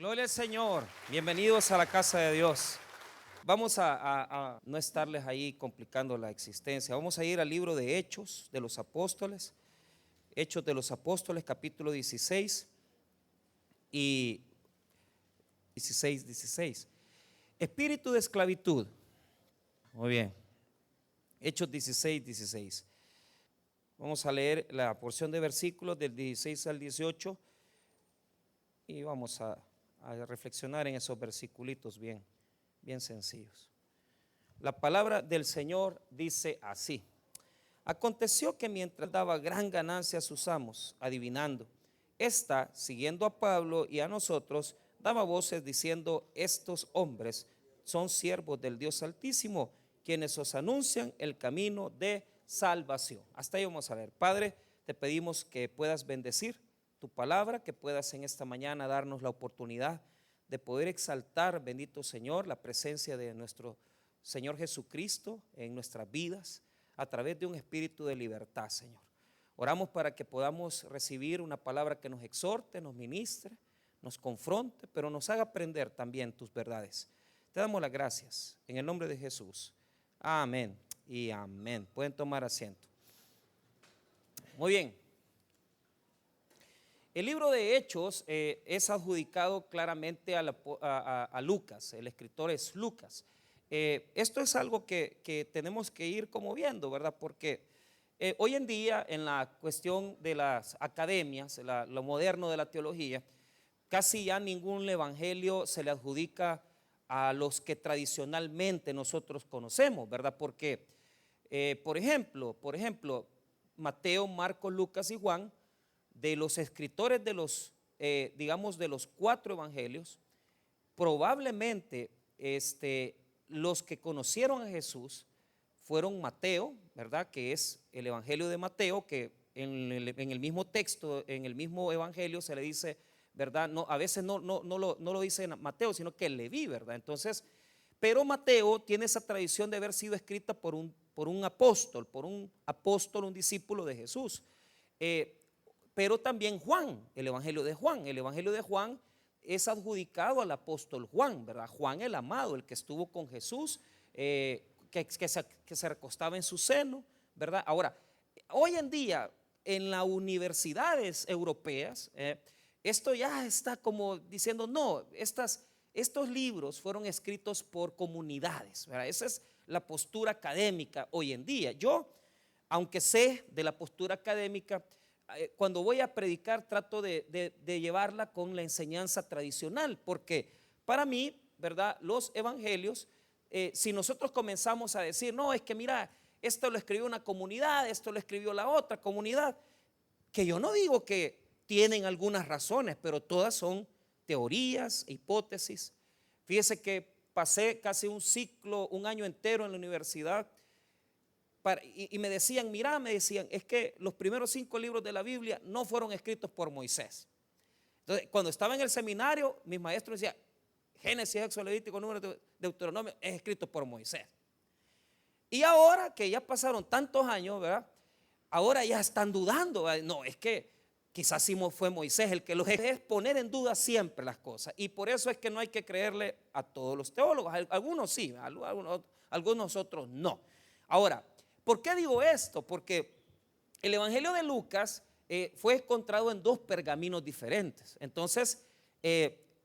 Gloria al Señor, bienvenidos a la casa de Dios. Vamos a no estarles ahí complicando la existencia. Vamos a ir al libro de Hechos de los Apóstoles, Hechos de los Apóstoles, capítulo 16 y 16. Espíritu de esclavitud. Muy bien, Hechos 16. Vamos a leer la porción de versículos del 16 al 18 y vamos a reflexionar en esos versículos bien sencillos. La palabra del Señor dice así: aconteció que mientras daba gran ganancia a sus amos, adivinando, ésta, siguiendo a Pablo y a nosotros, daba voces diciendo: estos hombres son siervos del Dios Altísimo, quienes os anuncian el camino de salvación. Hasta ahí vamos a ver. Padre, te pedimos que puedas bendecir tu palabra, que puedas en esta mañana darnos la oportunidad de poder exaltar, bendito Señor, la presencia de nuestro Señor Jesucristo en nuestras vidas a través de un espíritu de libertad, Señor. Oramos para que podamos recibir una palabra que nos exhorte, nos ministre, nos confronte, pero nos haga aprender también tus verdades. Te damos las gracias en el nombre de Jesús. Amén y amén. Pueden tomar asiento. Muy bien. El libro de Hechos es adjudicado claramente a Lucas. El escritor es Lucas. Esto es algo que tenemos que ir como viendo, ¿verdad? Porque hoy en día en la cuestión de las academias, lo moderno de la teología, casi ya ningún evangelio se le adjudica a los que tradicionalmente nosotros conocemos, ¿verdad? Porque, por ejemplo, Mateo, Marcos, Lucas y Juan, de los escritores de los, digamos, de los 4 evangelios, probablemente los que conocieron a Jesús fueron Mateo, ¿verdad? Que es el evangelio de Mateo, que en el mismo texto, en el mismo evangelio se le dice, ¿verdad? No, a veces no lo dice Mateo, sino que Leví, ¿verdad? Entonces, pero Mateo tiene esa tradición de haber sido escrita por un apóstol, un discípulo de Jesús. Pero también Juan, el evangelio de Juan es adjudicado al apóstol Juan, ¿verdad? Juan el amado, el que estuvo con Jesús, que se recostaba en su seno, ¿verdad? Ahora, hoy en día en las universidades europeas, esto ya está como diciendo, no, estos libros fueron escritos por comunidades, ¿verdad? Esa es la postura académica hoy en día. Yo, aunque sé de la postura académica, cuando voy a predicar trato de llevarla con la enseñanza tradicional, porque para mí, ¿verdad? Los evangelios, si nosotros comenzamos a decir, no, es que mira, esto lo escribió una comunidad, esto lo escribió la otra comunidad, que yo no digo que tienen algunas razones, pero todas son teorías, hipótesis. Fíjese que pasé casi un año entero en la universidad, y me decían, es que los primeros 5 libros de la Biblia no fueron escritos por Moisés. Entonces, cuando estaba en el seminario, mis maestros decían, Génesis, Éxodo, Levítico, Número, Deuteronomio es escrito por Moisés. Y ahora que ya pasaron tantos años, ¿verdad? Ahora ya están dudando, ¿verdad? No, es que quizás sí fue Moisés el que los es poner en duda siempre las cosas. Y por eso es que no hay que creerle a todos los teólogos. Algunos sí, algunos otros no. Ahora, ¿por qué digo esto? Porque el evangelio de Lucas fue encontrado en 2 pergaminos diferentes. Entonces,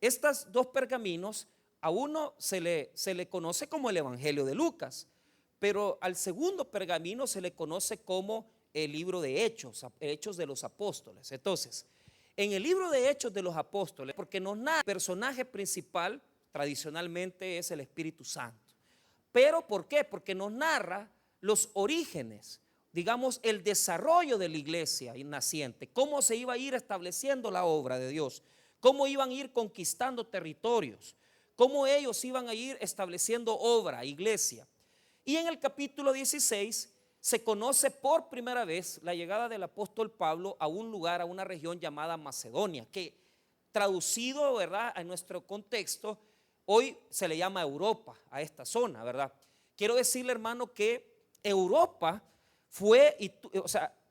estos 2 pergaminos, a uno se le conoce como el evangelio de Lucas, pero al segundo pergamino se le conoce como el libro de Hechos de los Apóstoles. Entonces, en el libro de Hechos de los Apóstoles, porque nos narra, el personaje principal tradicionalmente es el Espíritu Santo. Pero ¿por qué? Porque nos narra los orígenes, digamos, el desarrollo de la iglesia naciente, cómo se iba a ir estableciendo la obra de Dios, cómo iban a ir conquistando territorios, cómo ellos iban a ir estableciendo obra, iglesia. Y en el capítulo 16 se conoce por primera vez la llegada del apóstol Pablo a un lugar, a una región llamada Macedonia, que traducido, ¿verdad?, a nuestro contexto, hoy se le llama Europa, a esta zona, ¿verdad? Quiero decirle, hermano, que Europa fue,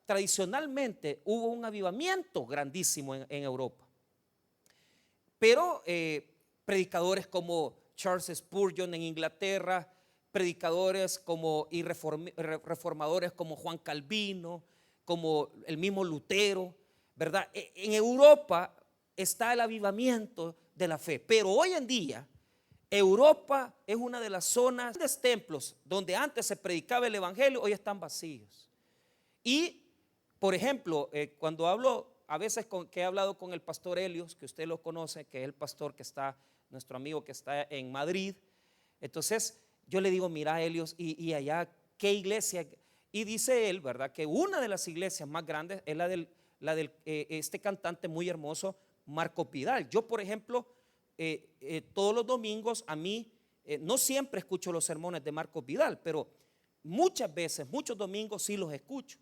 tradicionalmente hubo un avivamiento grandísimo en Europa. Pero predicadores como Charles Spurgeon en Inglaterra, predicadores como y reformadores como Juan Calvino, como el mismo Lutero, ¿verdad? En Europa está el avivamiento de la fe, pero hoy en día Europa es una de las zonas de templos donde antes se predicaba el evangelio, hoy están vacíos. Y, por ejemplo, cuando hablo, a veces que he hablado con el pastor Helios, que usted lo conoce, que es el pastor que está, nuestro amigo que está en Madrid, entonces yo le digo, mira Helios, y allá, ¿qué iglesia? Y dice él, ¿verdad? Que una de las iglesias más grandes es la del este cantante muy hermoso, Marco Pidal. Yo, por ejemplo, todos los domingos a mí, no siempre escucho los sermones de Marco Pidal, pero muchas veces, muchos domingos sí los escucho,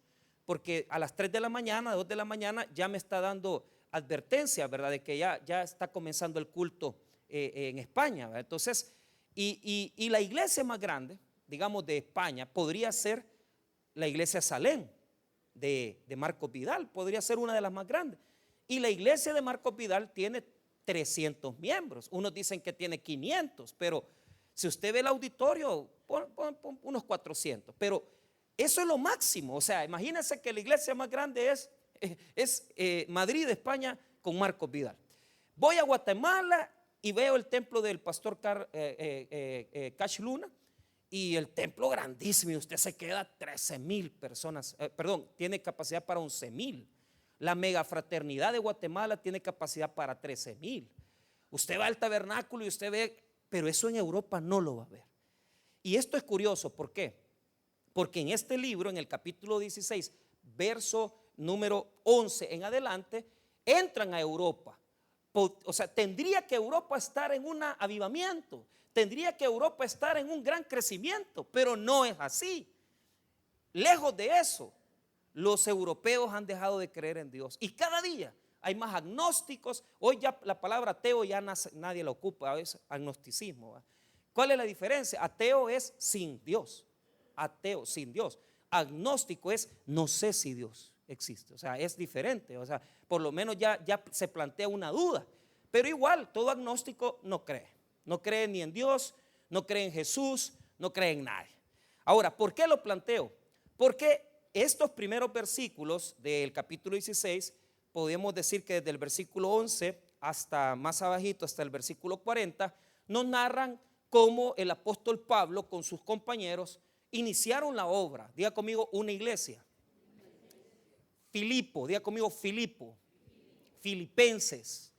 porque a las 3 de la mañana, 2 de la mañana ya me está dando advertencia, ¿verdad? De que ya está comenzando el culto en España, ¿verdad? Entonces, y la iglesia más grande, digamos, de España, podría ser la iglesia Salem de Marco Pidal, podría ser una de las más grandes. Y la iglesia de Marco Pidal tiene 300 miembros, unos dicen que tiene 500, pero si usted ve el auditorio, pon unos 400, pero eso es lo máximo. O sea, imagínense que la iglesia más grande es Madrid, España, con Marco Pidal. Voy a Guatemala y veo el templo del pastor Cash Luna, y el templo grandísimo, y usted se queda 13,000 personas, perdón, tiene capacidad para 11,000. La megafraternidad de Guatemala tiene capacidad para 13,000. Usted va al tabernáculo y usted ve, pero eso en Europa no lo va a ver. Y esto es curioso, ¿por qué? Porque en este libro, en el capítulo 16, verso número 11 en adelante, entran a Europa. O sea, tendría que Europa estar en un avivamiento, tendría que Europa estar en un gran crecimiento, pero no es así. Lejos de eso, los europeos han dejado de creer en Dios y cada día hay más agnósticos. Hoy ya la palabra ateo ya nadie la ocupa, es agnosticismo, ¿verdad? ¿Cuál es la diferencia? Ateo es sin Dios, ateo sin Dios. Agnóstico es no sé si Dios existe, o sea, es diferente, o sea, por lo menos ya se plantea una duda, pero igual todo agnóstico no cree ni en Dios, no cree en Jesús, no cree en nadie. Ahora, ¿por qué lo planteo? Porque estos primeros versículos del capítulo 16, podemos decir que desde el versículo 11 hasta más abajito, hasta el versículo 40, nos narran cómo el apóstol Pablo con sus compañeros iniciaron la obra. Diga conmigo, una iglesia. Filipo, diga conmigo, Filipo. Filipenses.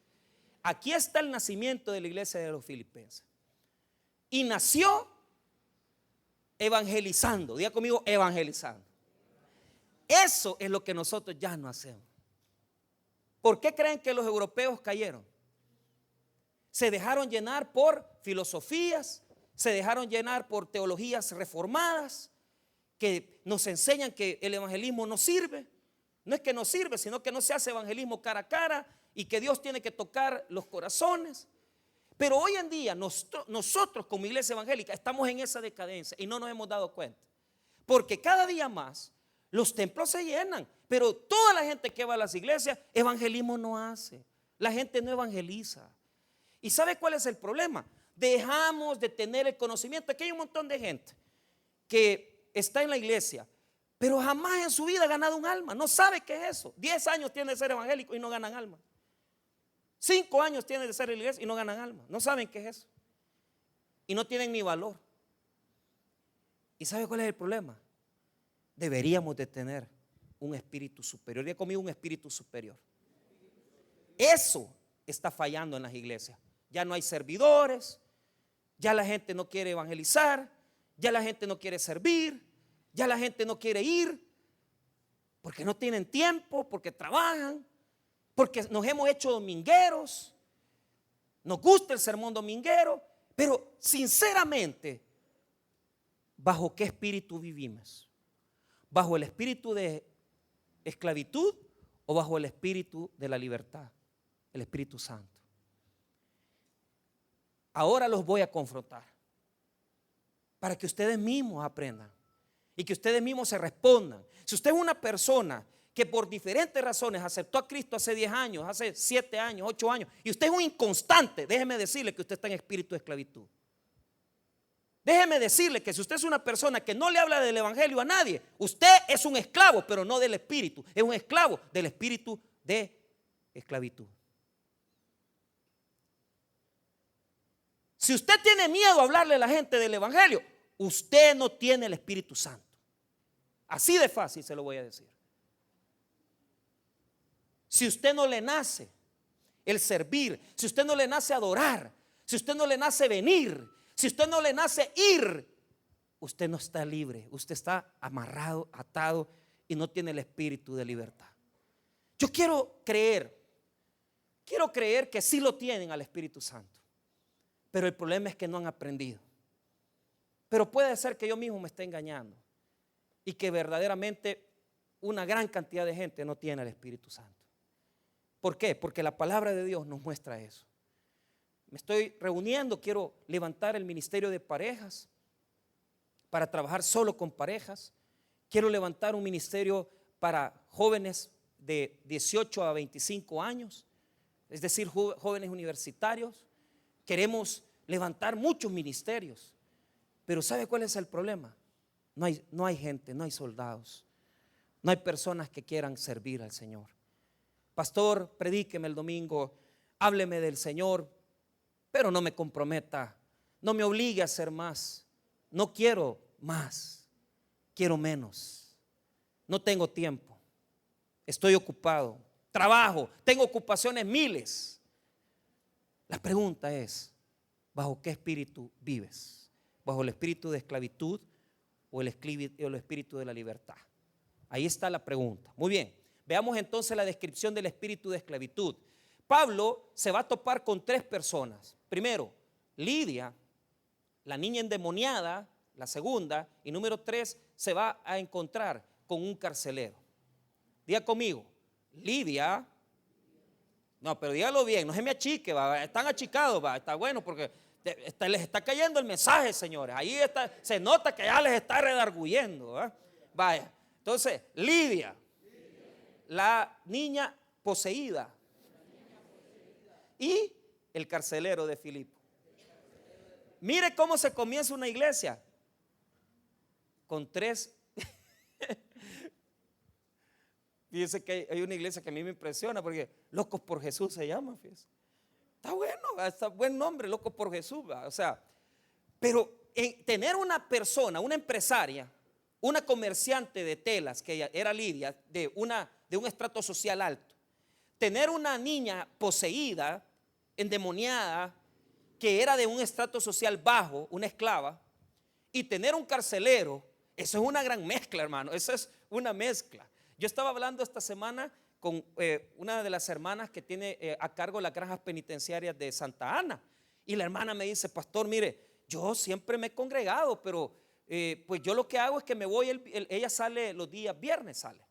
Aquí está el nacimiento de la iglesia de los filipenses. Y nació evangelizando. Diga conmigo, evangelizando. Eso es lo que nosotros ya no hacemos. ¿Por qué creen que los europeos cayeron? Se dejaron llenar por filosofías, se dejaron llenar por teologías reformadas que nos enseñan que el evangelismo no sirve. No es que no sirve, sino que no se hace evangelismo cara a cara y que Dios tiene que tocar los corazones. Pero hoy en día nosotros como iglesia evangélica estamos en esa decadencia y no nos hemos dado cuenta. Porque cada día más los templos se llenan, pero toda la gente que va a las iglesias, evangelismo no hace. La gente no evangeliza. ¿Y sabe cuál es el problema? Dejamos de tener el conocimiento. Aquí hay un montón de gente que está en la iglesia, pero jamás en su vida ha ganado un alma. No sabe qué es eso. 10 años tiene de ser evangélico y no ganan alma. 5 años tiene de ser en la iglesia y no ganan alma. No saben qué es eso. Y no tienen ni valor. ¿Y sabe cuál es el problema? Deberíamos de tener un espíritu superior. Diga conmigo, un espíritu superior. Eso está fallando en las iglesias. Ya no hay servidores, ya la gente no quiere evangelizar, ya la gente no quiere servir, ya la gente no quiere ir, porque no tienen tiempo, porque trabajan, porque nos hemos hecho domingueros, nos gusta el sermón dominguero, pero sinceramente, ¿bajo qué espíritu vivimos? ¿Bajo el espíritu de esclavitud o bajo el espíritu de la libertad? El Espíritu Santo. Ahora los voy a confrontar para que ustedes mismos aprendan y que ustedes mismos se respondan. Si usted es una persona que por diferentes razones aceptó a Cristo hace 10 años, hace 7 años, 8 años, y usted es un inconstante, déjeme decirle que usted está en espíritu de esclavitud. Déjeme decirle que si usted es una persona que no le habla del evangelio a nadie, usted es un esclavo, pero no del espíritu, es un esclavo del espíritu de esclavitud. Si usted tiene miedo a hablarle a la gente del evangelio, usted no tiene el Espíritu Santo. Así de fácil se lo voy a decir. Si usted no le nace el servir, si usted no le nace adorar, si usted no le nace venir, si usted no le nace ir, usted no está libre, usted está amarrado, atado y no tiene el espíritu de libertad. Yo quiero creer que sí lo tienen al Espíritu Santo, pero el problema es que no han aprendido. Pero puede ser que yo mismo me esté engañando y que verdaderamente una gran cantidad de gente no tiene el Espíritu Santo. ¿Por qué? Porque la palabra de Dios nos muestra eso. Me estoy reuniendo, quiero levantar el ministerio de parejas para trabajar solo con parejas. Quiero levantar un ministerio para jóvenes de 18 a 25 años, es decir, jóvenes universitarios. Queremos levantar muchos ministerios, pero ¿sabe cuál es el problema? No hay gente, no hay soldados, no hay personas que quieran servir al Señor. Pastor, predíqueme el domingo, hábleme del Señor, pero no me comprometa, no me obligue a hacer más. No quiero más, quiero menos. No tengo tiempo, estoy ocupado, trabajo, tengo ocupaciones miles. La pregunta es, ¿bajo qué espíritu vives? ¿Bajo el espíritu de esclavitud o el espíritu de la libertad? Ahí está la pregunta. Muy bien, veamos entonces la descripción del espíritu de esclavitud. Pablo se va a topar con 3 personas. Primero, Lidia, la niña endemoniada, la segunda, y número 3, se va a encontrar con un carcelero. Diga conmigo, Lidia. No, pero dígalo bien, no se me achique, va, están achicados, va, está bueno porque les está cayendo el mensaje, señores. Ahí está, se nota que ya les está redarguyendo, ¿va? Vaya, entonces, Lidia, la niña poseída, y el carcelero de Filipo. Mire cómo se comienza una iglesia con 3. Fíjese que hay una iglesia que a mí me impresiona porque Locos por Jesús se llama, fíjese. Está bueno, está buen nombre, Locos por Jesús, o sea, pero tener una persona, una empresaria, una comerciante de telas, que ella era Lidia, de un estrato social alto, tener una niña poseída, endemoniada, que era de un estrato social bajo, una esclava, y tener un carcelero, eso es una gran mezcla, hermano, eso es una mezcla. Yo estaba hablando esta semana con una de las hermanas que tiene a cargo las granjas penitenciarias de Santa Ana, y la hermana me dice, pastor, mire, yo siempre me he congregado, pero pues yo lo que hago es que me voy, ella sale los días viernes, sale.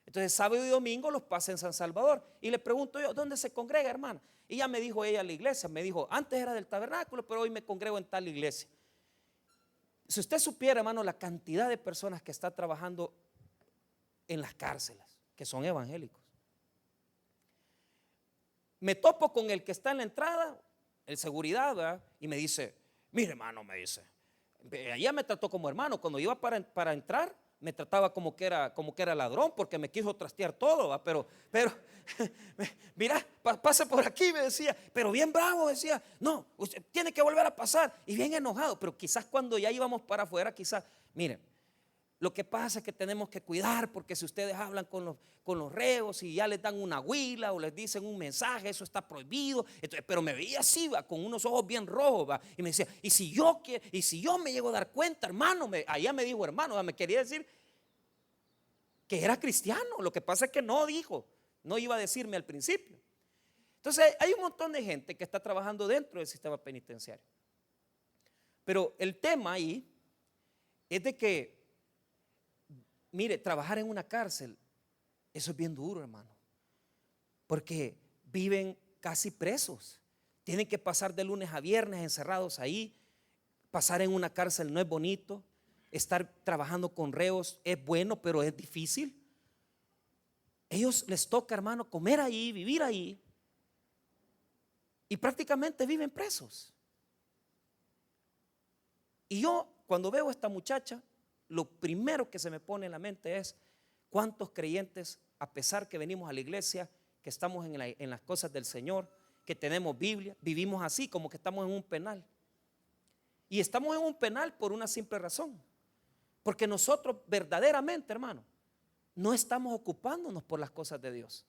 Entonces sábado y domingo los pasa en San Salvador. Y le pregunto yo, ¿dónde se congrega, hermana? Y ya me dijo ella la iglesia, me dijo, antes era del tabernáculo, pero hoy me congrego en tal iglesia. Si usted supiera, hermano, la cantidad de personas que está trabajando en las cárceles, que son evangélicos. Me topo con el que está en la entrada, el seguridad, ¿verdad? Y me dice, mire, hermano, me dice, ella me trató como hermano, cuando iba para entrar, me trataba como que era ladrón porque me quiso trastear todo, ¿va? Pero mira, pase por aquí, me decía, pero bien bravo, decía, no, usted tiene que volver a pasar, y bien enojado, pero quizás cuando ya íbamos para afuera, quizás, miren, lo que pasa es que tenemos que cuidar porque si ustedes hablan con los reos y ya les dan una huila o les dicen un mensaje, eso está prohibido. Entonces, pero me veía así, va, con unos ojos bien rojos, va, y me decía, y si yo me llego a dar cuenta, hermano, allá me dijo hermano, va, me quería decir que era cristiano. Lo que pasa es que no iba a decirme al principio. Entonces hay un montón de gente que está trabajando dentro del sistema penitenciario, pero el tema ahí es de que, mire, trabajar en una cárcel, eso es bien duro, hermano, porque viven casi presos, tienen que pasar de lunes a viernes encerrados ahí. Pasar en una cárcel no es bonito, estar trabajando con reos es bueno, pero es difícil. Ellos les toca, hermano, comer ahí, vivir ahí, y prácticamente viven presos. Y yo, cuando veo a esta muchacha, lo primero que se me pone en la mente es cuántos creyentes, a pesar que venimos a la iglesia, que estamos en las cosas del Señor, que tenemos Biblia, vivimos así como que estamos en un penal. Y estamos en un penal por una simple razón, porque nosotros verdaderamente, hermano, no estamos ocupándonos por las cosas de Dios.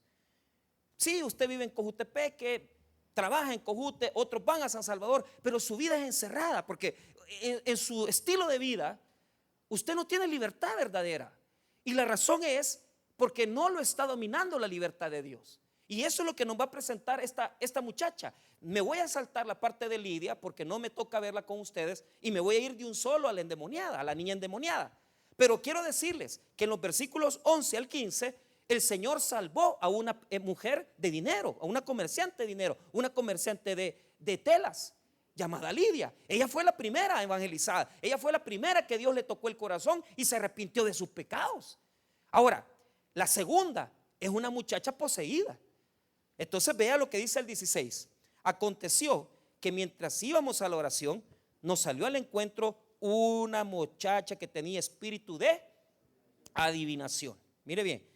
Sí, usted vive en Cojutepeque, trabaja en Cojute, otros van a San Salvador, pero su vida es encerrada, porque en su estilo de vida usted no tiene libertad verdadera. Y la razón es porque no lo está dominando la libertad de Dios. Y eso es lo que nos va a presentar esta muchacha. Me voy a saltar la parte de Lidia porque no me toca verla con ustedes, y me voy a ir de un solo a la endemoniada, a la niña endemoniada. Pero quiero decirles que en los versículos 11 al 15 el Señor salvó a una mujer de dinero, a una comerciante de dinero, una comerciante de telas llamada Lidia. Ella fue la primera evangelizada, ella fue la primera que Dios le tocó el corazón y se arrepintió de sus pecados. Ahora, la segunda es una muchacha poseída. Entonces vea lo que dice el 16. Aconteció que mientras íbamos a la oración, nos salió al encuentro una muchacha que tenía espíritu de adivinación. Mire bien,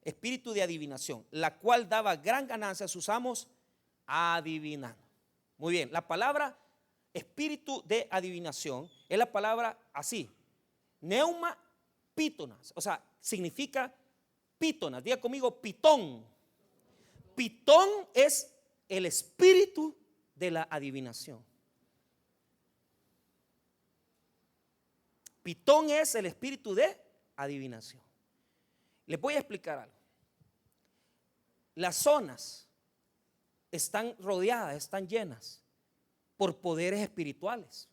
espíritu de adivinación, la cual daba gran ganancia a sus amos adivinando. Muy bien, la palabra espíritu de adivinación es la palabra así, neuma pítonas, o sea, significa pítonas. Diga conmigo, pitón. Pitón es el espíritu de la adivinación. Pitón es el espíritu de adivinación. Les voy a explicar algo. Las zonas están rodeadas, están llenas por poderes espirituales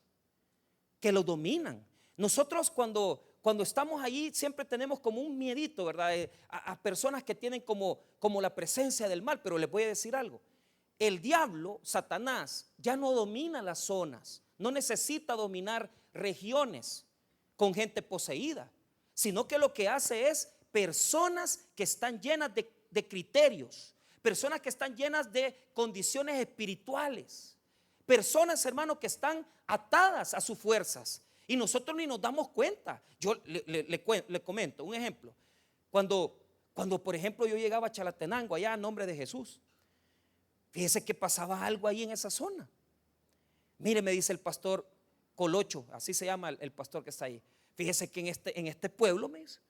que los dominan. Nosotros cuando estamos allí siempre tenemos como un miedito, ¿verdad? A personas que tienen como la presencia del mal. Pero les voy a decir algo. El diablo, Satanás, ya no domina las zonas, no necesita dominar regiones con gente poseída, sino que lo que hace es personas que están llenas de criterios, personas que están llenas de condiciones espirituales, personas, hermano, que están atadas a sus fuerzas y nosotros ni nos damos cuenta. Yo le comento un ejemplo. Cuando por ejemplo yo llegaba a Chalatenango, allá en nombre de Jesús, fíjese que pasaba algo ahí en esa zona. Mire, me dice el pastor Colocho, así se llama el pastor que está ahí. Fíjese que en este pueblo, me dice,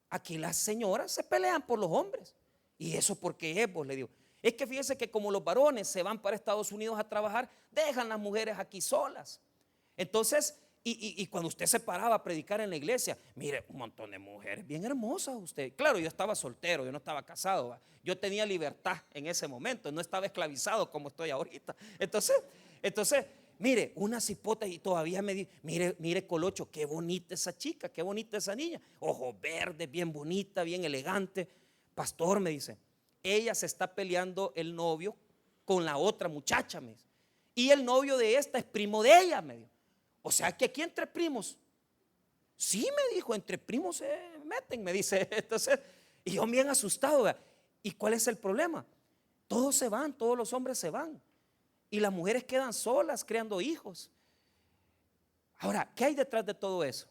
aquí las señoras se pelean por los hombres. ¿Y eso por qué es? Vos le digo, es que fíjese que como los varones se van para Estados Unidos a trabajar, dejan las mujeres aquí solas. Entonces, y cuando usted se paraba a predicar en la iglesia, mire, un montón de mujeres bien hermosas usted. Claro, yo estaba soltero, yo no estaba casado, ¿va? Yo tenía libertad en ese momento, no estaba esclavizado como estoy ahorita. Entonces, mire, una cipota, y todavía me dice, mire Colocho, qué bonita esa chica, qué bonita esa niña, ojos verdes, bien bonita, bien elegante. Pastor, me dice, ella se está peleando el novio con la otra muchacha, me dice, y el novio de esta es primo de ella, me dijo. O sea que aquí entre primos, sí, me dijo, entre primos se meten, me dice. Entonces, y yo bien asustado, ¿verdad? ¿Y cuál es el problema? Todos se van, todos los hombres se van y las mujeres quedan solas creando hijos. Ahora, ¿qué hay detrás de todo eso?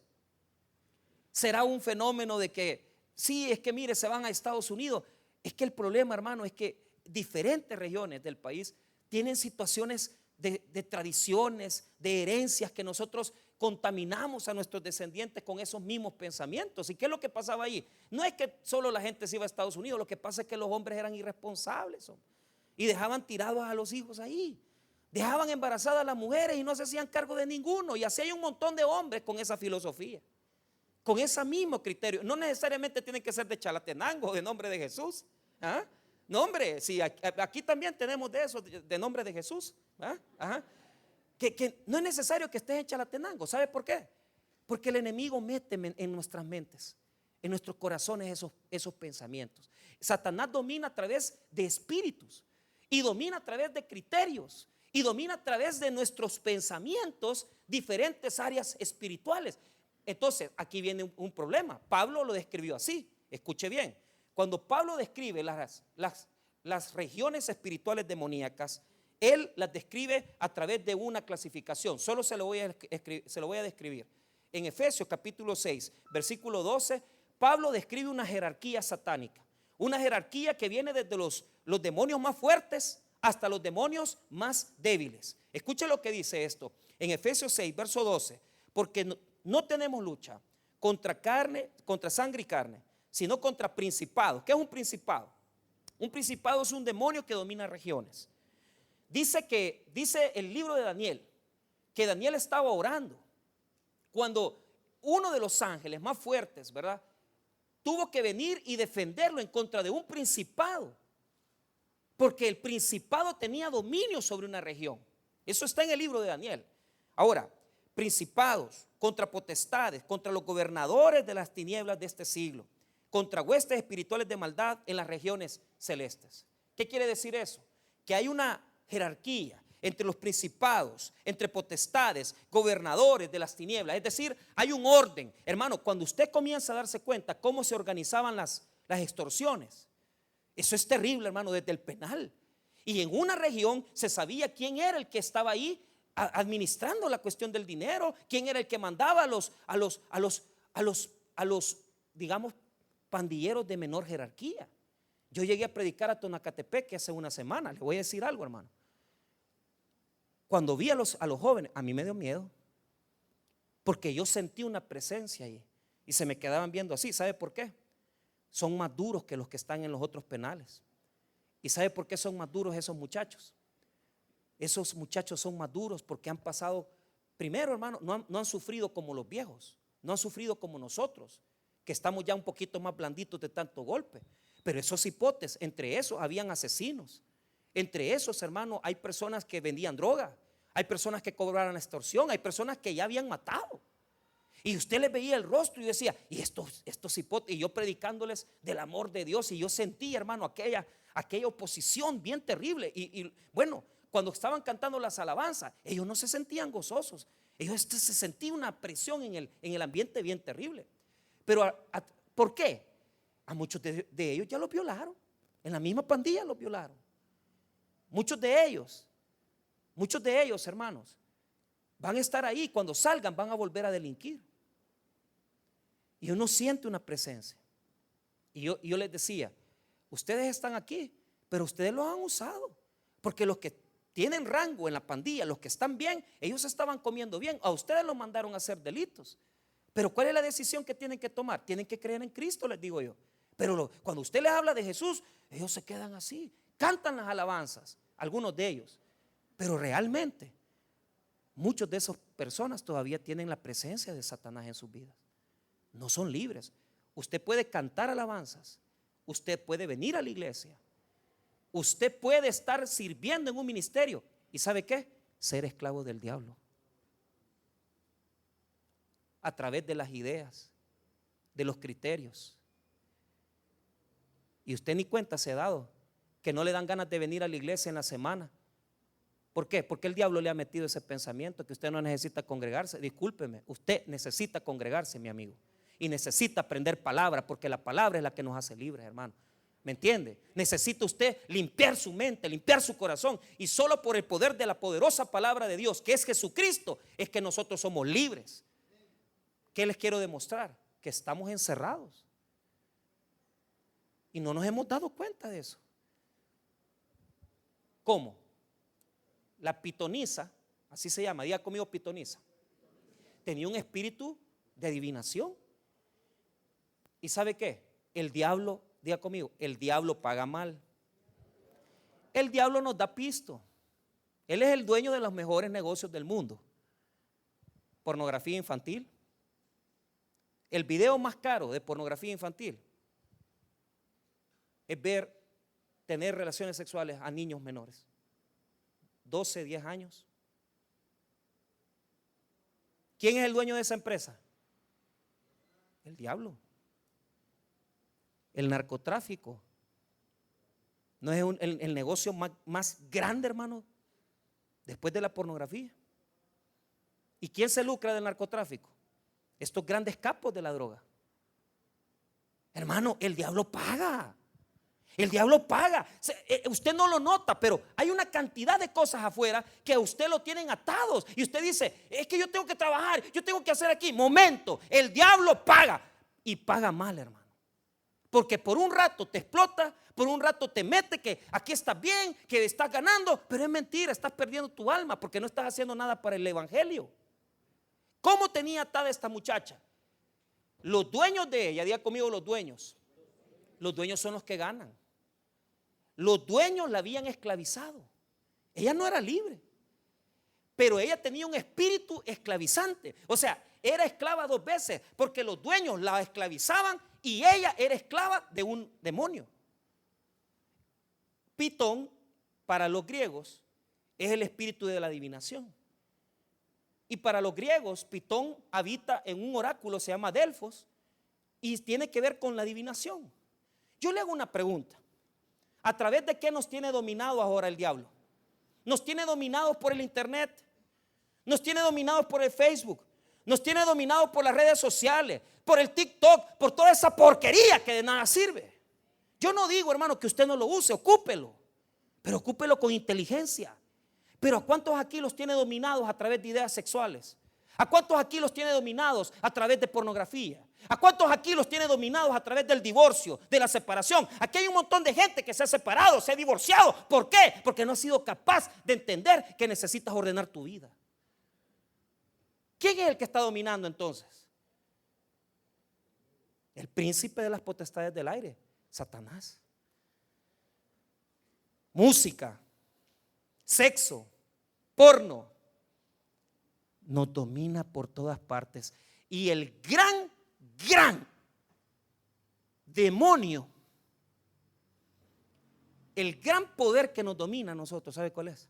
¿Será un fenómeno de que sí, es que mire, se van a Estados Unidos? Es que el problema, hermano, es que diferentes regiones del país tienen situaciones de tradiciones, de herencias que nosotros contaminamos a nuestros descendientes con esos mismos pensamientos. ¿Y qué es lo que pasaba ahí? No es que solo la gente se iba a Estados Unidos, lo que pasa es que los hombres eran irresponsables, hombre, y dejaban tirados a los hijos ahí, dejaban embarazadas a las mujeres y no se hacían cargo de ninguno. Y así hay un montón de hombres con esa filosofía, con ese mismo criterio. No necesariamente tienen que ser de Chalatenango, de nombre de Jesús. ¿Ah? No, hombre, sí, aquí también tenemos de eso, de nombre de Jesús. ¿Ah? Ajá. Que no es necesario que estés en Chalatenango. ¿Sabe por qué? Porque el enemigo mete en nuestras mentes, en nuestros corazones esos pensamientos. Satanás domina a través de espíritus, y domina a través de criterios, y domina a través de nuestros pensamientos diferentes áreas espirituales. Entonces aquí viene un problema. Pablo lo describió así, escuche bien. Cuando Pablo describe las regiones espirituales demoníacas, él las describe a través de una clasificación. Solo se lo voy a describir. En Efesios capítulo 6, versículo 12, Pablo describe una jerarquía satánica. Una jerarquía que viene desde los demonios más fuertes hasta los demonios más débiles. Escuche lo que dice esto. En Efesios 6, verso 12. Porque no tenemos lucha contra sangre y carne, sino contra principados. ¿Qué es un principado? Un principado es un demonio que domina regiones. Dice el libro de Daniel, que Daniel estaba orando cuando uno de los ángeles más fuertes, ¿verdad?, tuvo que venir y defenderlo en contra de un principado, porque el principado tenía dominio sobre una región. Eso está en el libro de Daniel. Ahora, principados, contra potestades, contra los gobernadores de las tinieblas de este siglo, contra huestes espirituales de maldad en las regiones celestes. ¿Qué quiere decir eso? Que hay una jerarquía entre los principados, entre potestades, gobernadores de las tinieblas. Es decir, hay un orden. Hermano, cuando usted comienza a darse cuenta cómo se organizaban las extorsiones, eso es terrible, hermano, desde el penal. Y en una región se sabía quién era el que estaba ahí administrando la cuestión del dinero, quién era el que mandaba a los, digamos, pandilleros de menor jerarquía. Yo llegué a predicar a Tonacatepec hace una semana. Le voy a decir algo, hermano. Cuando vi a los jóvenes, a mí me dio miedo, porque yo sentí una presencia ahí y se me quedaban viendo así. ¿Sabe por qué? Son más duros que los que están en los otros penales. ¿Y sabe por qué son más duros esos muchachos? Esos muchachos son más duros porque han pasado, primero, hermano, no han sufrido como los viejos, no han sufrido como nosotros, que estamos ya un poquito más blanditos de tanto golpe. Pero esos hipotes, entre esos habían asesinos. Entre esos, hermano, hay personas que vendían droga, hay personas que cobraban extorsión, hay personas que ya habían matado. Y usted les veía el rostro y decía, y estos hipotes, y yo predicándoles del amor de Dios, y yo sentí, hermano, aquella oposición bien terrible. Y bueno, cuando estaban cantando las alabanzas, ellos no se sentían gozosos, ellos se sentía una presión en el ambiente bien terrible. Pero ¿por qué? A muchos de ellos ya los violaron, en la misma pandilla los violaron. Muchos de ellos, hermanos, van a estar ahí, cuando salgan van a volver a delinquir. Y uno siente una presencia. Y yo les decía, ustedes están aquí, pero ustedes los han usado, porque los que tienen rango en la pandilla, los que están bien, ellos estaban comiendo bien. A ustedes los mandaron a hacer delitos. Pero ¿cuál es la decisión que tienen que tomar? Tienen que creer en Cristo, les digo yo. Pero cuando usted les habla de Jesús, ellos se quedan así, cantan las alabanzas, algunos de ellos. Pero realmente, muchos de esas personas todavía tienen la presencia de Satanás en sus vidas. No son libres. Usted puede cantar alabanzas, usted puede venir a la iglesia, usted puede estar sirviendo en un ministerio. ¿Y sabe qué? Ser esclavo del diablo. A través de las ideas, de los criterios. Y usted ni cuenta se ha dado que no le dan ganas de venir a la iglesia en la semana. ¿Por qué? Porque el diablo le ha metido ese pensamiento que usted no necesita congregarse. Discúlpeme, usted necesita congregarse, mi amigo. Y necesita aprender palabra, porque la palabra es la que nos hace libres, hermano. ¿Me entiende? Necesita usted limpiar su mente, limpiar su corazón. Y solo por el poder de la poderosa palabra de Dios, que es Jesucristo, es que nosotros somos libres. ¿Qué les quiero demostrar? Que estamos encerrados. Y no nos hemos dado cuenta de eso. ¿Cómo? La pitonisa, así se llama, diga conmigo pitonisa, tenía un espíritu de adivinación. ¿Y sabe qué? El diablo, diga conmigo, el diablo paga mal. El diablo nos da pisto. Él es el dueño de los mejores negocios del mundo. Pornografía infantil. El video más caro de pornografía infantil es tener relaciones sexuales a niños menores, 12, 10 años. ¿Quién es el dueño de esa empresa? El diablo. El narcotráfico. ¿No es el negocio más grande, hermano, después de la pornografía? ¿Y quién se lucra del narcotráfico? Estos grandes capos de la droga. Hermano, el diablo paga. El diablo paga. Usted no lo nota, pero hay una cantidad de cosas afuera que a usted lo tienen atados. Y usted dice, es que yo tengo que trabajar, yo tengo que hacer aquí. Momento, el diablo paga. Y paga mal, hermano. Porque por un rato te explota, por un rato te mete que aquí estás bien, que estás ganando. Pero es mentira, estás perdiendo tu alma porque no estás haciendo nada para el evangelio. ¿Cómo tenía atada esta muchacha? Los dueños de ella, diga conmigo los dueños. Los dueños son los que ganan. Los dueños la habían esclavizado. Ella no era libre, pero ella tenía un espíritu esclavizante. O sea, era esclava dos veces, porque los dueños la esclavizaban y ella era esclava de un demonio. Pitón, para los griegos, es el espíritu de la adivinación. Y para los griegos, Pitón habita en un oráculo, se llama Delfos, y tiene que ver con la adivinación. Yo le hago una pregunta. ¿A través de qué nos tiene dominados ahora el diablo? Nos tiene dominados por el internet, nos tiene dominados por el Facebook, nos tiene dominados por las redes sociales, por el TikTok, por toda esa porquería que de nada sirve. Yo no digo, hermano, que usted no lo use, ocúpelo, pero ocúpelo con inteligencia. Pero ¿a cuántos aquí los tiene dominados a través de ideas sexuales? ¿A cuántos aquí los tiene dominados a través de pornografía? ¿A cuántos aquí los tiene dominados a través del divorcio, de la separación? Aquí hay un montón de gente que se ha separado, se ha divorciado. ¿Por qué? Porque no ha sido capaz de entender que necesitas ordenar tu vida. ¿Quién es el que está dominando entonces? El príncipe de las potestades del aire, Satanás. Música, sexo, porno, nos domina por todas partes. Y el gran demonio, el gran poder que nos domina a nosotros, ¿sabe cuál es?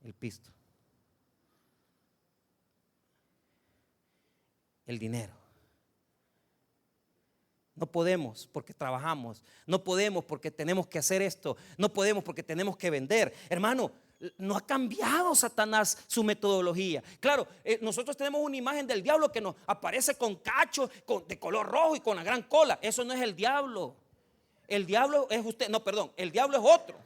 El pisto, el dinero. No podemos porque trabajamos, no podemos porque tenemos que hacer esto, no podemos porque tenemos que vender. Hermano, no ha cambiado Satanás su metodología. Claro, nosotros tenemos una imagen del diablo que nos aparece con cachos de color rojo y con la gran cola. Eso no es el diablo. El diablo es usted, no, perdón, el diablo es otro.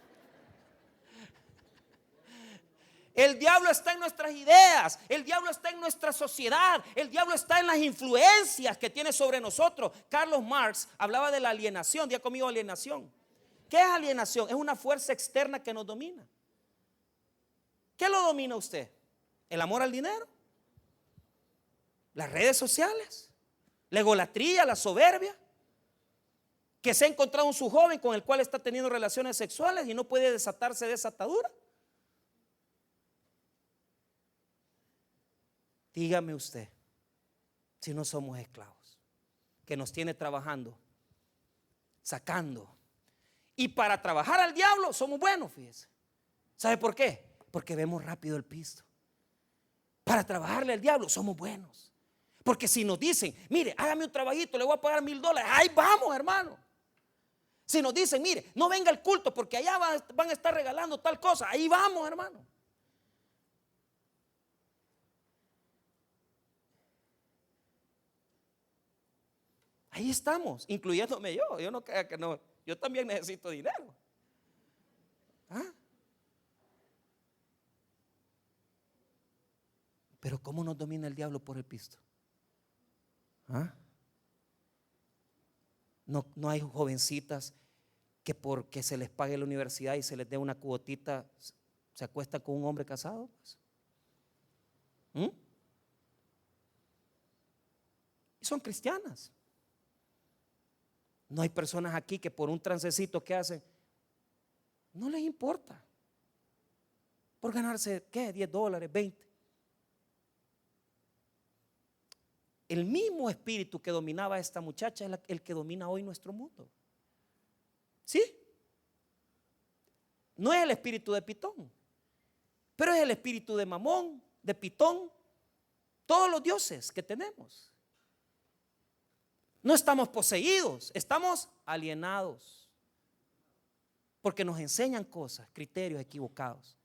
El diablo está en nuestras ideas, el diablo está en nuestra sociedad, el diablo está en las influencias que tiene sobre nosotros. Carlos Marx hablaba de la alienación. Diga conmigo alienación. ¿Qué es alienación? Es una fuerza externa que nos domina. ¿Qué lo domina a usted? ¿El amor al dinero? ¿Las redes sociales? ¿La egolatría, la soberbia? ¿Que se ha encontrado un su joven con el cual está teniendo relaciones sexuales y no puede desatarse de esa atadura? Dígame usted, si no somos esclavos, que nos tiene trabajando, sacando. Y para trabajar al diablo somos buenos, fíjese. ¿Sabe por qué? Porque vemos rápido el pisto. Para trabajarle al diablo somos buenos. Porque si nos dicen, mire, hágame un trabajito, le voy a pagar $1000, ahí vamos, hermano. Si nos dicen, mire, no venga al culto porque allá van a estar regalando tal cosa, ahí vamos, hermano. Ahí estamos, incluyéndome yo. Yo no creo que no, yo también necesito dinero. ¿Ah? Pero ¿cómo nos domina el diablo por el pisto? ¿Ah? No hay jovencitas que porque se les pague la universidad y se les dé una cuotita se acuesta con un hombre casado, pues. Y son cristianas. No hay personas aquí que por un transecito que hacen no les importa por ganarse, ¿qué? $10, 20. El mismo espíritu que dominaba a esta muchacha es el que domina hoy nuestro mundo. ¿Sí? No es el espíritu de Pitón, pero es el espíritu de Mamón, de Pitón, todos los dioses que tenemos. No estamos poseídos, estamos alienados. Porque nos enseñan cosas, criterios equivocados.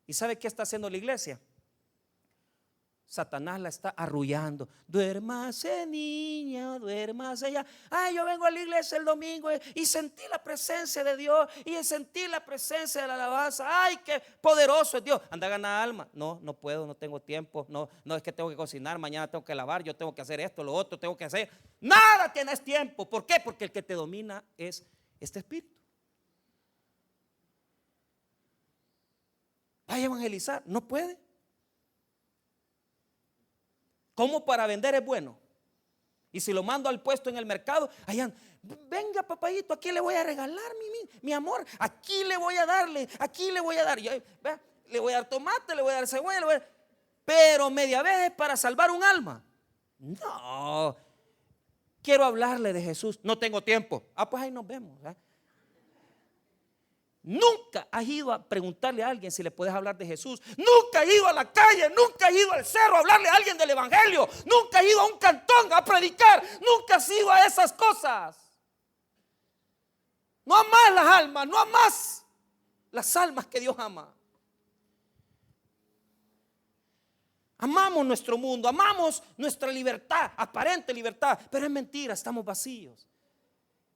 ¿Y sabe qué está haciendo la iglesia? Satanás la está arrullando. Duérmase niña, duérmase ya. Ay, yo vengo a la iglesia el domingo y sentí la presencia de Dios y sentí la presencia de la alabanza. Ay, qué poderoso es Dios. Anda a ganar alma. No, no puedo, no tengo tiempo. No, es que tengo que cocinar, mañana tengo que lavar, yo tengo que hacer esto, lo otro, tengo que hacer. Nada tienes tiempo. ¿Por qué? Porque el que te domina es este espíritu. Vaya a evangelizar, no puede. ¿Cómo para vender es bueno? Y si lo mando al puesto en el mercado, allá, venga papayito, aquí le voy a regalar mi amor, aquí le voy a darle, aquí le voy a dar, le voy a dar tomate, le voy a dar cebolla, pero media vez es para salvar un alma. No, quiero hablarle de Jesús, no tengo tiempo. Pues ahí nos vemos. Nunca has ido a preguntarle a alguien si le puedes hablar de Jesús. Nunca has ido a la calle, nunca has ido al cerro a hablarle a alguien del evangelio. Nunca has ido a un cantón a predicar. Nunca has ido a esas cosas. No amas las almas, no amas las almas que Dios ama. Amamos nuestro mundo, amamos nuestra libertad, aparente libertad, pero es mentira, estamos vacíos.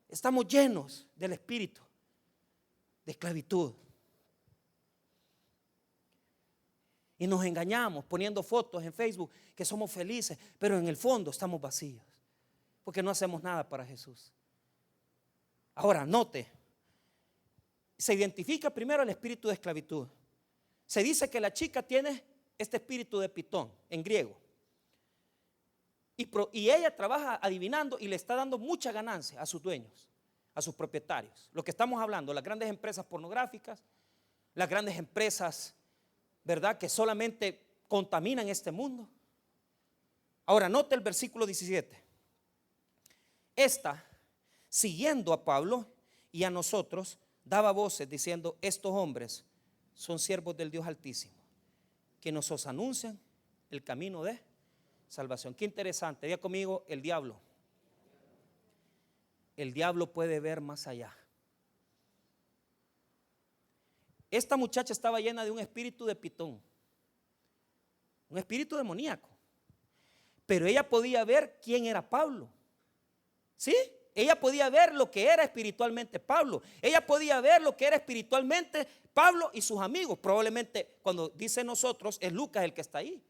Estamos llenos del espíritu de esclavitud. Y nos engañamos poniendo fotos en Facebook que somos felices, pero en el fondo estamos vacíos, porque no hacemos nada para Jesús. Ahora, note, se identifica primero el espíritu de esclavitud. Se dice que la chica tiene este espíritu de pitón, en griego. Y ella trabaja adivinando y le está dando mucha ganancia a sus dueños, a sus propietarios. Lo que estamos hablando, las grandes empresas pornográficas, las grandes empresas, ¿verdad?, que solamente contaminan este mundo. Ahora, note el versículo 17. Esta, siguiendo a Pablo y a nosotros, daba voces diciendo: estos hombres son siervos del Dios Altísimo, que nos anuncian el camino de salvación. Qué interesante. Diga conmigo: el diablo. El diablo puede ver más allá. Esta muchacha estaba llena de un espíritu de pitón, un espíritu demoníaco, pero ella podía ver quién era Pablo. ¿Sí? Ella podía ver lo que era espiritualmente Pablo. Ella podía ver lo que era espiritualmente Pablo y sus amigos. Probablemente cuando dice nosotros es Lucas el que está ahí.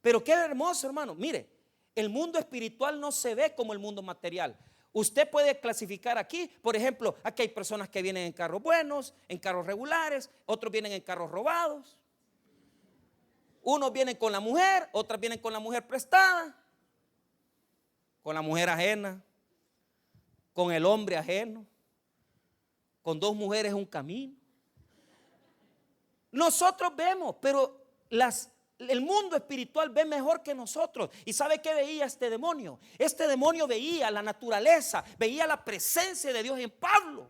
Pero qué hermoso, hermano. Mire, el mundo espiritual no se ve como el mundo material. Usted puede clasificar aquí, por ejemplo, aquí hay personas que vienen en carros buenos, en carros regulares, otros vienen en carros robados. Unos vienen con la mujer, otras vienen con la mujer prestada, con la mujer ajena, con el hombre ajeno, con dos mujeres un camino. Nosotros vemos, pero el mundo espiritual ve mejor que nosotros. ¿Y sabe qué veía este demonio? Este demonio veía la naturaleza, veía la presencia de Dios en Pablo.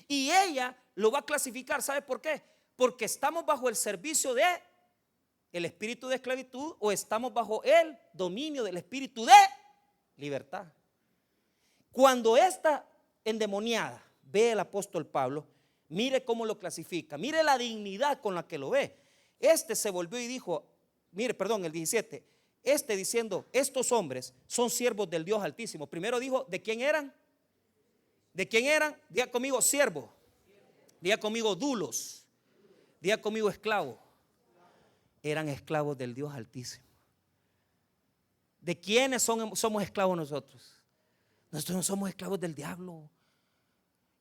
Y ella lo va a clasificar. ¿Sabe por qué? Porque estamos bajo el servicio de el espíritu de esclavitud o estamos bajo el dominio del espíritu de libertad. Cuando esta endemoniada ve el apóstol Pablo, mire cómo lo clasifica, mire la dignidad con la que lo ve. Este se volvió y dijo, mire, perdón, el 17, diciendo: estos hombres son siervos del Dios Altísimo. Primero dijo, ¿de quién eran? ¿De quién eran? Diga conmigo: siervo. Diga conmigo: dulos. Diga conmigo: esclavo. Eran esclavos del Dios Altísimo. ¿De quiénes somos esclavos nosotros? Nosotros no somos esclavos del diablo.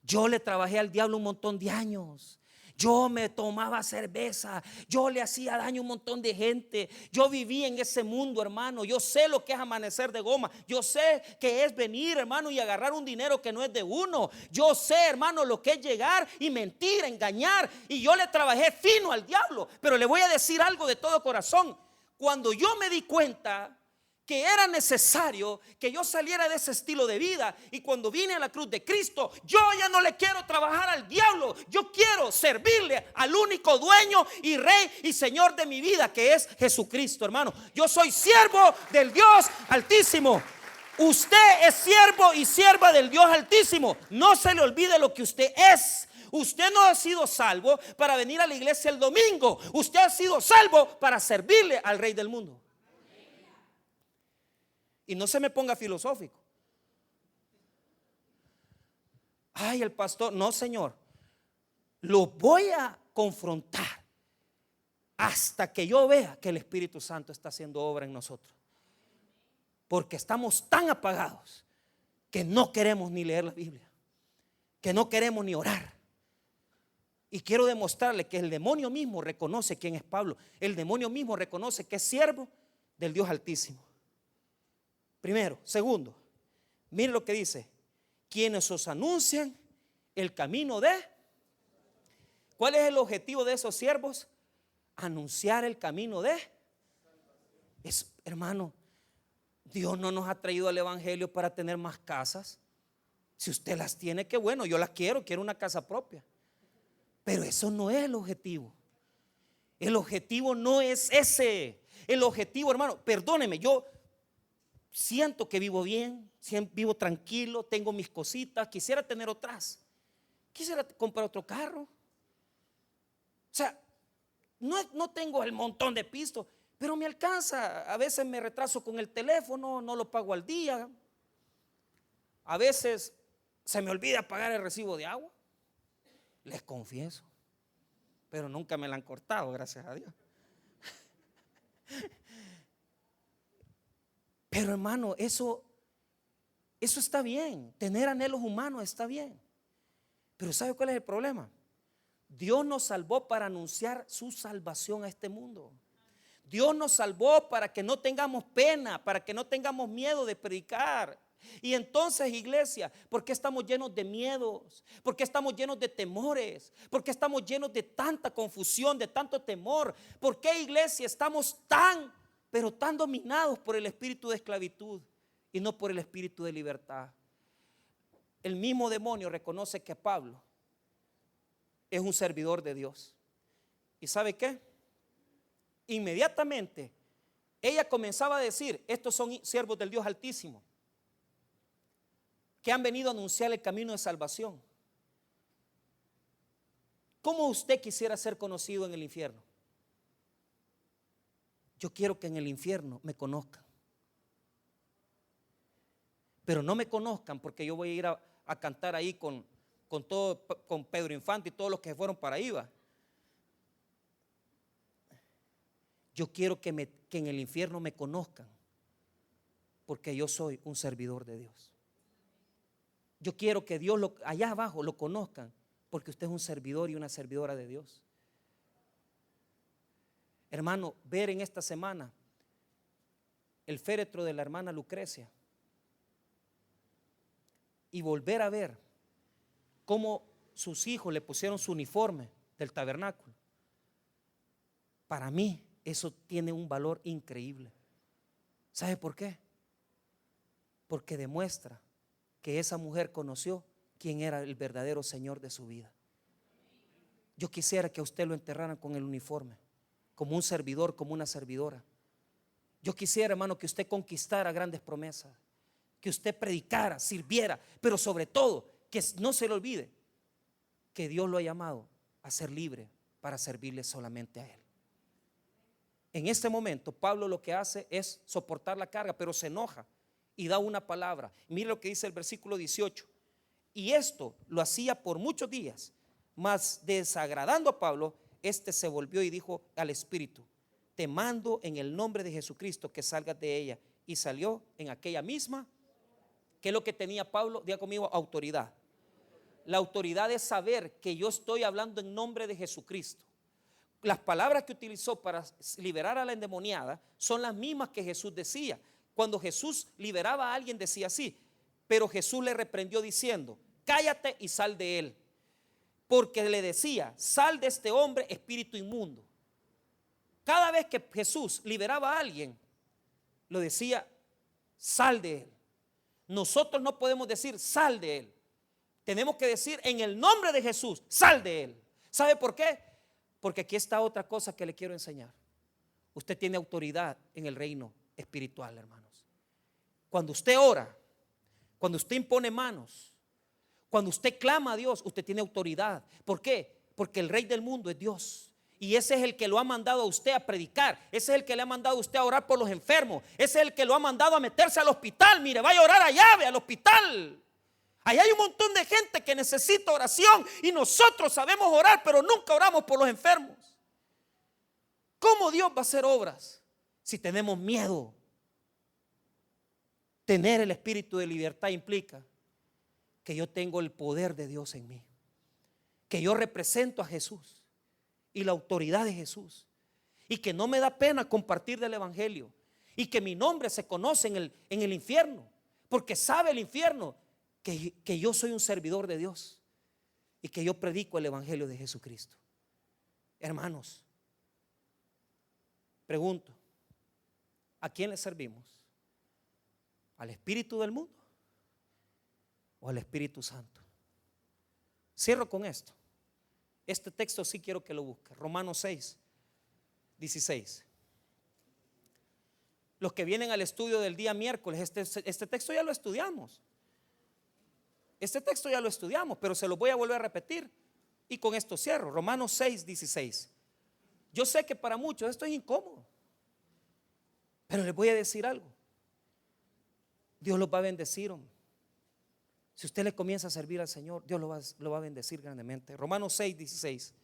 Yo le trabajé al diablo un montón de años. Yo me tomaba cerveza, yo le hacía daño a un montón de gente. Yo viví en ese mundo, hermano. Yo sé lo que es amanecer de goma. Yo sé que es venir, hermano, y agarrar un dinero que no es de uno. Yo sé, hermano, lo que es llegar y mentir, engañar. Y yo le trabajé fino al diablo. Pero le voy a decir algo de todo corazón. Cuando yo me di cuenta que era necesario que yo saliera de ese estilo de vida, y cuando vine a la cruz de Cristo, yo ya no le quiero trabajar al diablo. Yo quiero servirle al único dueño y rey y señor de mi vida, que es Jesucristo, hermano. Yo soy siervo del Dios Altísimo. Usted es siervo y sierva del Dios Altísimo. No se le olvide lo que usted es. Usted no ha sido salvo para venir a la iglesia el domingo. Usted ha sido salvo para servirle al Rey del mundo. Y no se me ponga filosófico. Ay, el pastor, no, Señor, lo voy a confrontar hasta que yo vea que el Espíritu Santo está haciendo obra en nosotros. Porque estamos tan apagados que no queremos ni leer la Biblia, que no queremos ni orar. Y quiero demostrarle que el demonio mismo reconoce quién es Pablo. El demonio mismo reconoce que es siervo del Dios Altísimo. Primero. Segundo, mire lo que dice: quienes os anuncian el camino de. ¿Cuál es el objetivo de esos siervos? Anunciar el camino de. Hermano, Dios no nos ha traído al evangelio para tener más casas. Si usted las tiene, qué bueno, yo las quiero una casa propia. Pero eso no es el objetivo. El objetivo no es ese. El objetivo, hermano, perdóneme, yo siento que vivo bien, vivo tranquilo, tengo mis cositas, quisiera tener otras. Quisiera comprar otro carro. O sea, no tengo el montón de pisto, pero me alcanza. A veces me retraso con el teléfono, no lo pago al día. A veces se me olvida pagar el recibo de agua. Les confieso, pero nunca me la han cortado, gracias a Dios. Pero hermano, eso está bien. Tener anhelos humanos está bien. Pero ¿sabe cuál es el problema? Dios nos salvó para anunciar su salvación a este mundo. Dios nos salvó para que no tengamos pena, para que no tengamos miedo de predicar. Y entonces, iglesia, ¿por qué estamos llenos de miedos? ¿Por qué estamos llenos de temores? ¿Por qué estamos llenos de tanta confusión, de tanto temor? ¿Por qué, iglesia, estamos pero tan dominados por el espíritu de esclavitud y no por el espíritu de libertad? El mismo demonio reconoce que Pablo es un servidor de Dios. ¿Y sabe qué? Inmediatamente ella comenzaba a decir: estos son siervos del Dios Altísimo, que han venido a anunciar el camino de salvación. ¿Cómo usted quisiera ser conocido en el infierno? Yo quiero que en el infierno me conozcan. Pero no me conozcan porque yo voy a ir a cantar ahí con Pedro Infante y todos los que fueron para ahí, ¿va? Yo quiero que en el infierno me conozcan porque yo soy un servidor de Dios. Yo quiero que Dios allá abajo lo conozcan porque usted es un servidor y una servidora de Dios. Hermano, ver en esta semana el féretro de la hermana Lucrecia y volver a ver cómo sus hijos le pusieron su uniforme del tabernáculo, para mí eso tiene un valor increíble. ¿Sabe por qué? Porque demuestra que esa mujer conoció quién era el verdadero Señor de su vida. Yo quisiera que a usted lo enterraran con el uniforme, como un servidor, como una servidora. Yo quisiera, hermano, que usted conquistara grandes promesas, que usted predicara, sirviera, pero sobre todo que no se le olvide que Dios lo ha llamado a ser libre para servirle solamente a Él. En este momento Pablo lo que hace es soportar la carga, pero se enoja y da una palabra. Mire lo que dice el versículo 18: y esto lo hacía por muchos días, mas desagradando a Pablo, este se volvió y dijo al espíritu: te mando en el nombre de Jesucristo que salgas de ella. Y salió en aquella misma. ¿Qué es lo que tenía Pablo? Diga conmigo: autoridad. La autoridad es saber que yo estoy hablando en nombre de Jesucristo. Las palabras que utilizó para liberar a la endemoniada son las mismas que Jesús decía. Cuando Jesús liberaba a alguien decía así: pero Jesús le reprendió diciendo: cállate y sal de él. Porque le decía: sal de este hombre, espíritu inmundo. Cada vez que Jesús liberaba a alguien, lo decía: sal de él. Nosotros no podemos decir sal de él. Tenemos que decir en el nombre de Jesús: sal de él. ¿Sabe por qué? Porque aquí está otra cosa que le quiero enseñar. Usted tiene autoridad en el reino espiritual, hermanos. Cuando usted ora, cuando usted impone manos, Cuando usted clama a Dios, usted tiene autoridad. ¿Por qué? Porque el rey del mundo es Dios. Y ese es el que lo ha mandado a usted a predicar. Ese es el que le ha mandado a usted a orar por los enfermos. Ese es el que lo ha mandado a meterse al hospital. Mire, vaya a orar allá, ve al hospital. Allá hay un montón de gente que necesita oración y nosotros sabemos orar, pero nunca oramos por los enfermos. ¿Cómo Dios va a hacer obras si tenemos miedo? Tener el espíritu de libertad implica que yo tengo el poder de Dios en mí, que yo represento a Jesús y la autoridad de Jesús, y que no me da pena compartir del evangelio, y que mi nombre se conoce en el infierno, porque sabe el infierno que yo soy un servidor de Dios y que yo predico el evangelio de Jesucristo. Hermanos, pregunto, ¿a quién le servimos? ¿Al espíritu del mundo o al Espíritu Santo? Cierro con esto. Este texto sí quiero que lo busque. Romanos 6, 16. Los que vienen al estudio del día miércoles, este texto ya lo estudiamos. Este texto ya lo estudiamos, pero se lo voy a volver a repetir. Y con esto cierro. Romanos 6, 16. Yo sé que para muchos esto es incómodo, pero les voy a decir algo. Dios los va a bendecir, hombre. Si usted le comienza a servir al Señor, Dios lo va a bendecir grandemente. Romanos 6, 16.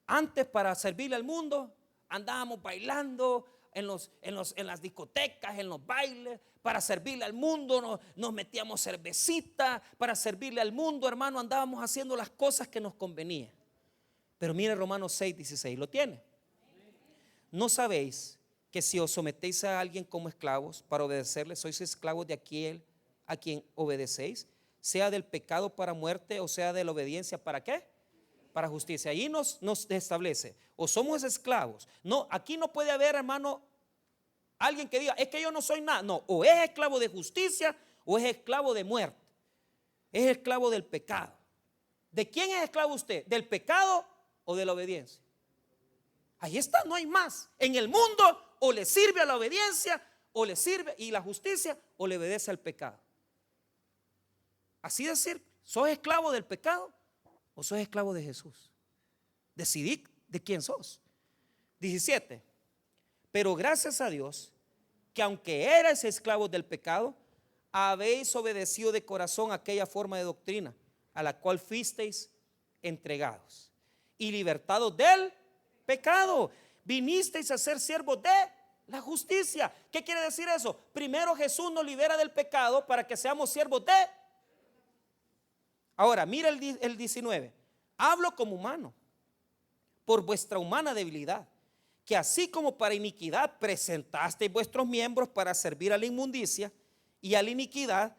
Antes, para servirle al mundo, andábamos bailando en las discotecas, en los bailes. Para servirle al mundo nos metíamos cervecita. Para servirle al mundo, hermano, andábamos haciendo las cosas que nos convenían. Pero mire Romanos 6, 16, ¿lo tiene? ¿No sabéis que si os sometéis a alguien como esclavos para obedecerle, sois esclavos de aquel a quien obedecéis, sea del pecado para muerte o sea de la obediencia para qué? Para justicia. Allí nos establece, o somos esclavos. No, aquí no puede haber, hermano, alguien que diga, es que yo no soy nada. No, o es esclavo de justicia o es esclavo de muerte. Es esclavo del pecado. ¿De quién es esclavo usted? ¿Del pecado o de la obediencia? Ahí está, no hay más. En el mundo o le sirve a la obediencia o le sirve y la justicia o le obedece al pecado. Así decir, ¿sos esclavo del pecado o sos esclavo de Jesús? Decidí de quién sos. 17. Pero gracias a Dios que aunque erais esclavos del pecado, habéis obedecido de corazón aquella forma de doctrina a la cual fuisteis entregados y libertados del pecado. Vinisteis a ser siervos de la justicia. ¿Qué quiere decir eso? Primero Jesús nos libera del pecado para que seamos siervos de. Ahora, mira el 19. Hablo como humano, por vuestra humana debilidad, que así como para iniquidad presentasteis vuestros miembros para servir a la inmundicia y a la iniquidad,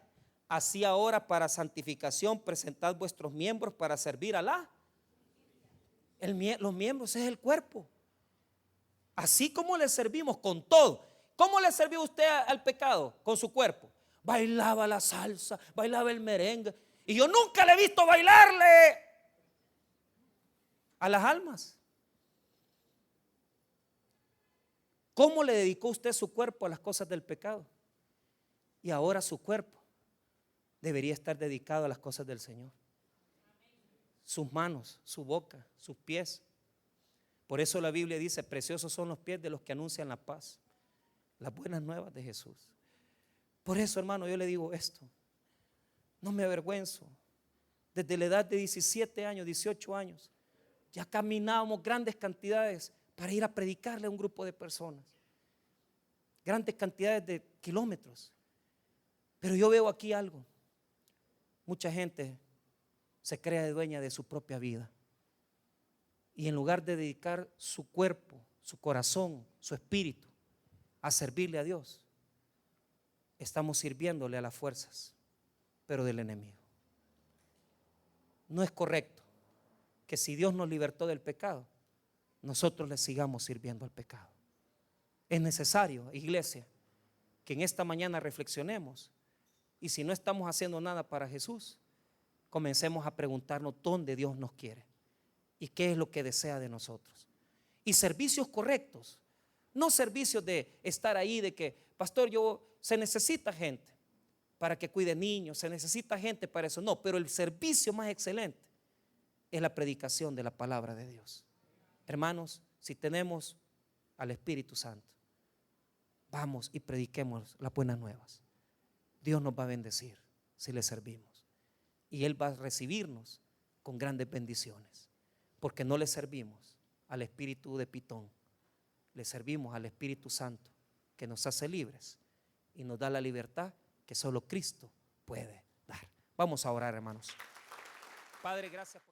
así ahora para santificación presentad vuestros miembros para servir a la. Los miembros es el cuerpo. Así como le servimos con todo. ¿Cómo le sirvió usted al pecado? Con su cuerpo. Bailaba la salsa, bailaba el merengue. Y yo nunca le he visto bailarle a las almas. ¿Cómo le dedicó usted su cuerpo a las cosas del pecado? Y ahora su cuerpo debería estar dedicado a las cosas del Señor. Sus manos, su boca, sus pies. Por eso la Biblia dice, preciosos son los pies de los que anuncian la paz, las buenas nuevas de Jesús. Por eso, hermano, yo le digo esto. No me avergüenzo. Desde la edad de 17 años, 18 años, ya caminábamos grandes cantidades para ir a predicarle a un grupo de personas. Grandes cantidades de kilómetros. Pero yo veo aquí algo. Mucha gente se cree dueña de su propia vida. Y en lugar de dedicar su cuerpo, su corazón, su espíritu a servirle a Dios, estamos sirviéndole a las fuerzas, pero del enemigo. No es correcto que si Dios nos libertó del pecado, nosotros le sigamos sirviendo al pecado. Es necesario, iglesia, que en esta mañana reflexionemos y si no estamos haciendo nada para Jesús, comencemos a preguntarnos dónde Dios nos quiere y qué es lo que desea de nosotros. Y servicios correctos, no servicios de estar ahí, de que, pastor, se necesita gente para que cuide niños, se necesita gente para eso. No, pero el servicio más excelente es la predicación de la palabra de Dios. Hermanos, si tenemos al Espíritu Santo, vamos y prediquemos las buenas nuevas. Dios nos va a bendecir si le servimos. Y Él va a recibirnos con grandes bendiciones. Porque no le servimos al espíritu de Pitón, le servimos al Espíritu Santo, que nos hace libres y nos da la libertad que solo Cristo puede dar. Vamos a orar, hermanos. Padre, gracias por